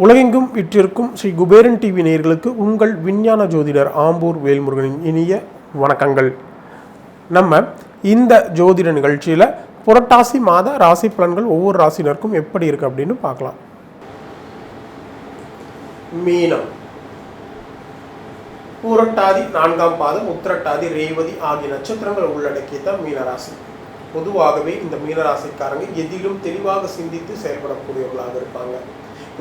உலகெங்கும் விற்றிருக்கும் ஸ்ரீ குபேரன் டிவி நேயர்களுக்கு உங்கள் விஞ்ஞான ஜோதிடர் ஆம்பூர் வேல்முருகனின் இனிய வணக்கங்கள். நம்ம இந்த ஜோதிட நிகழ்ச்சியில் புரட்டாசி மாத ராசி பலன்கள் ஒவ்வொரு ராசினருக்கும் எப்படி இருக்கு அப்படின்னு பார்க்கலாம். மீனம், பூரட்டாதி 4ஆம் பாதம், உத்திரட்டாதி, ரேவதி ஆகிய நட்சத்திரங்கள் உள்ளடக்கியதான் மீனராசி. பொதுவாகவே இந்த மீனராசிக்காரங்க எதிலும் தெளிவாக சிந்தித்து செயல்படக்கூடியவர்களாக இருப்பாங்க.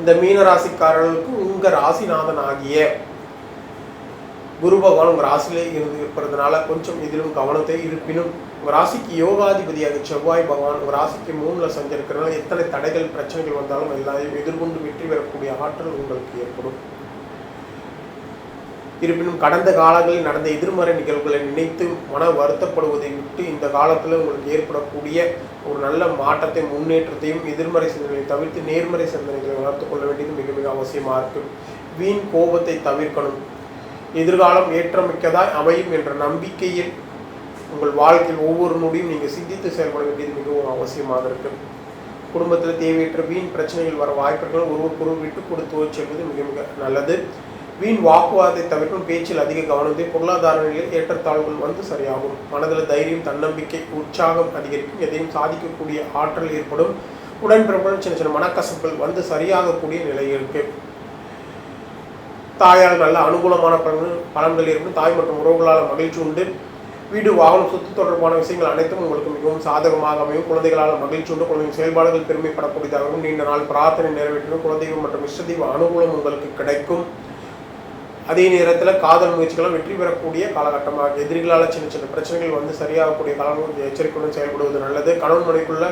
இந்த மீனராசிக்காரர்களுக்கு உங்க ராசிநாதன் ஆகிய குரு பகவான் உங்க ராசியிலே இருந்து இருப்பதுனால கொஞ்சம் இதிலும் கவனத்தை இருப்பினும், உங்க ராசிக்கு யோகாதிபதியாக செவ்வாய் பகவான் உங்க ராசிக்கு 3ல் சஞ்சரிக்கிறதுனால எத்தனை தடைகள் பிரச்சனைகள் வந்தாலும் எல்லாரையும் எதிர்கொண்டு வெற்றி பெறக்கூடிய ஆற்றல் உங்களுக்கு ஏற்படும். இருப்பினும் கடந்த காலங்களில் நடந்த எதிர்மறை நிகழ்வுகளை நினைத்து மன வருத்தப்படுவதை விட்டு இந்த காலத்தில் உங்களுக்கு ஏற்படக்கூடிய ஒரு நல்ல மாற்றத்தை, முன்னேற்றத்தையும் எதிர்மறை சிந்தனைகளை தவிர்த்து நேர்மறை சிந்தனைகளை வளர்த்து கொள்ள வேண்டியது மிக மிக அவசியமாக இருக்கும். வீண் கோபத்தை தவிர்க்கணும். எதிர்காலம் ஏற்றமிக்கதாய் அமையும் என்ற நம்பிக்கையில் உங்கள் வாழ்க்கையில் ஒவ்வொரு நொடியும் நீங்கள் சிந்தித்து செயல்பட வேண்டியது மிகவும் அவசியமாக இருக்கும். குடும்பத்தில் தேவையற்ற வீண் பிரச்சனைகள் வர வாய்ப்புகள் ஒருவருக்கொருவர் விட்டு கொடுத்து செல்வது மிக மிக நல்லது. வீண் வாக்குவாதத்தை தவிர்க்கும் பேச்சில் அதிக கவனத்தை, பொருளாதார நிலையில் ஏற்றத்தாழ்வுகள் வந்து சரியாகும். மனதில் தைரியம், தன்னம்பிக்கை, உற்சாகம் அதிகரிக்கும். எதையும் சாதிக்கக்கூடிய ஆற்றல் ஏற்படும். உடன்பிறப்புடன் சின்ன சின்ன மனக்கசப்புகள் வந்து சரியாகக்கூடிய நிலை இருக்கு. தாயால் நல்ல அனுகூலமான பலன்கள் ஏற்படும். தாய் மற்றும் உறவுகளால் மகிழ்ச்சி உண்டு. வீடு, வாகனம், சொத்து தொடர்பான விஷயங்கள் அனைத்தும் உங்களுக்கு மிகவும் சாதகமாக அமையும். குழந்தைகளால் மகிழ்ச்சி உண்டு. குழந்தைகள் செயல்பாடுகள் பெருமைப்படக்கூடியதாகவும் நீண்ட நாள் பிரார்த்தனை நிறைவேற்றணும். குலதெய்வம் மற்றும் இஷ்டதெய்வ அனுகூலம் உங்களுக்கு கிடைக்கும். அதே நேரத்தில் காதல் முயற்சிகளும் வெற்றி பெறக்கூடிய காலகட்டமாக, எதிரிகளால் சின்ன சின்ன பிரச்சனைகள் வந்து சரியாகக்கூடிய காலம் எச்சரிக்கையுடன் செயல்படுவது நல்லது. கணவன் மனைக்குள்ள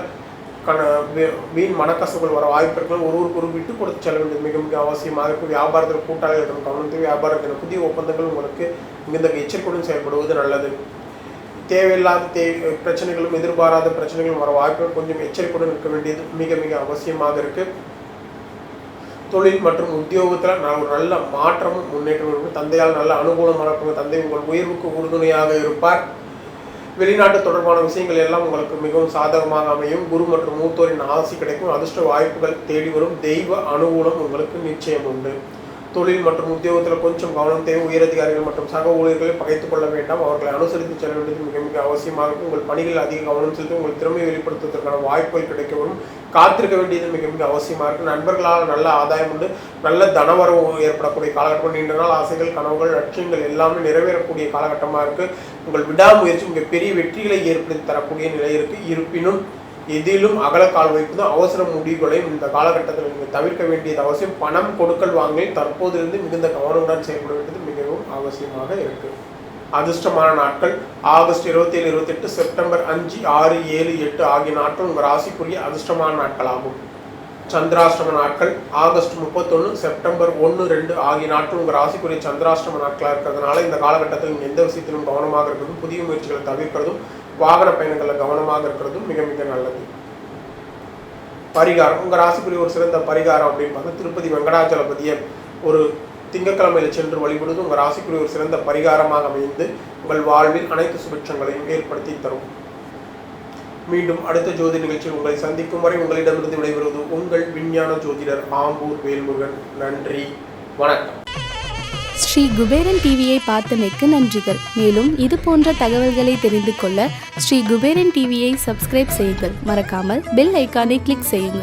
வீண் மனக்கசப்புகள் வர வாய்ப்புகள் ஒருவருக்கு விட்டு கொடுத்து செல்ல வேண்டியது மிக மிக அவசியமாக இருக்கும். வியாபாரத்தில் கூட்டாளிகளிடம் கவனத்தை, வியாபாரத்தில் புதிய ஒப்பந்தங்கள் உங்களுக்கு மிகுந்த எச்சரிக்கையுடன் செயல்படுவது நல்லது. தேவையில்லாத பிரச்சனைகளும் எதிர்பாராத பிரச்சனைகளும் வர வாய்ப்புகள் கொஞ்சம் எச்சரிக்கையுடன் இருக்க வேண்டியது மிக மிக அவசியமாக இருக்கு. தொழில் மற்றும் உத்தியோகத்தில் ஒரு நல்ல மாற்றமும் முன்னேற்றம் இருக்கும். தந்தையால் நல்ல அனுகூலமான தந்தை உங்கள் உயர்வுக்கு உறுதுணையாக இருப்பார். வெளிநாட்டு தொடர்பான விஷயங்கள் எல்லாம் உங்களுக்கு மிகவும் சாதகமாக அமையும். குரு மற்றும் மூத்தோரின் ஆசி கிடைக்கும். அதிர்ஷ்ட வாய்ப்புகள் தேடி வரும். தெய்வ அனுகூலம் உங்களுக்கு நிச்சயம் உண்டு. தொழில் மற்றும் உத்தியோகத்தில் கொஞ்சம் கவனம் தேவை. உயரதிகாரிகள் மற்றும் சக ஊழியர்களை பகைத்துக் கொள்ள வேண்டாம். அவர்களை அனுசரித்து செல்ல வேண்டியது மிக மிக அவசியமாக இருக்கும். உங்கள் பணிகளில் அதிக கவனம் செலுத்தி உங்கள் திறமையை வெளிப்படுத்துவதற்கான வாய்ப்புகள் கிடைக்க வரும். காத்திருக்க வேண்டியது மிக மிக அவசியமாக இருக்கும். நண்பர்களால் நல்ல ஆதாயம் உண்டு. நல்ல தனவரவு ஏற்படக்கூடிய காலகட்டம். நீண்ட நாள் ஆசைகள், கனவுகள், லட்சியங்கள் எல்லாமே நிறைவேறக்கூடிய காலகட்டமாக இருக்கு. உங்கள் விடாமுயற்சி மிகப்பெரிய வெற்றிகளை ஏற்படுத்தி தரக்கூடிய நிலை இருக்கு. இருப்பினும் எதிலும் அகலக்கால் வைப்பது, அவசர முடிவுகளையும் இந்த காலகட்டத்தில் நீங்கள் தவிர்க்க வேண்டியது அவசியம். பணம் கொடுக்கல் வாங்கல் தற்போதிலிருந்து மிகுந்த கவனமுடன் செயல்பட வேண்டியது மிகவும் அவசியமாக இருக்கு. அதிர்ஷ்டமான நாட்கள் ஆகஸ்ட் 27, 28, செப்டம்பர் 5, 6, 7, 8 ஆகிய நாட்கள் உங்கள் ராசிக்குரிய அதிர்ஷ்டமான நாட்கள் ஆகும். சந்திராஷ்டம நாட்கள் ஆகஸ்ட் 31, செப்டம்பர் 1, 2 ஆகிய நாட்கள் உங்கள் ராசிக்குரிய சந்திராஷ்டம நாட்களாக இருக்கிறதுனால இந்த காலகட்டத்தில் எந்த விஷயத்திலும் கவனமாக இருக்கிறதும், புதிய முயற்சிகளை தவிர்க்கிறதும், வாகன பயணங்களில் கவனமாக இருக்கிறதும் மிக மிக நல்லது. பரிகாரம், உங்கள் ராசிக்குரிய ஒரு சிறந்த பரிகாரம் அப்படின்னு பார்த்தா திருப்பதி வெங்கடாச்சலபதியை ஒரு திங்கட்கிழமையில் சென்று வழிபடுவது உங்கள் ராசிக்குரிய ஒரு சிறந்த பரிகாரமாக அமைந்து உங்கள் வாழ்வில் அனைத்து சுபிட்சங்களையும் ஏற்படுத்தி தரும். மீண்டும் அடுத்த ஜோதி நிகழ்ச்சியில் உங்களை சந்திக்கும் வரை உங்களிடமிருந்து விடைபெறுவது உங்கள் விஞ்ஞான ஜோதிடர் ஆம்பூர் வேல்முருகன். நன்றி, வணக்கம். ஸ்ரீ குபேரன் டிவியை பார்த்தமைக்கு நன்றிகள். மேலும் இது போன்ற தகவல்களை தெரிந்து கொள்ள ஸ்ரீ குபேரன் டிவியை சப்ஸ்கிரைப் செய்யுங்கள். மறக்காமல் பெல் ஐக்கானை கிளிக் செய்யுங்கள்.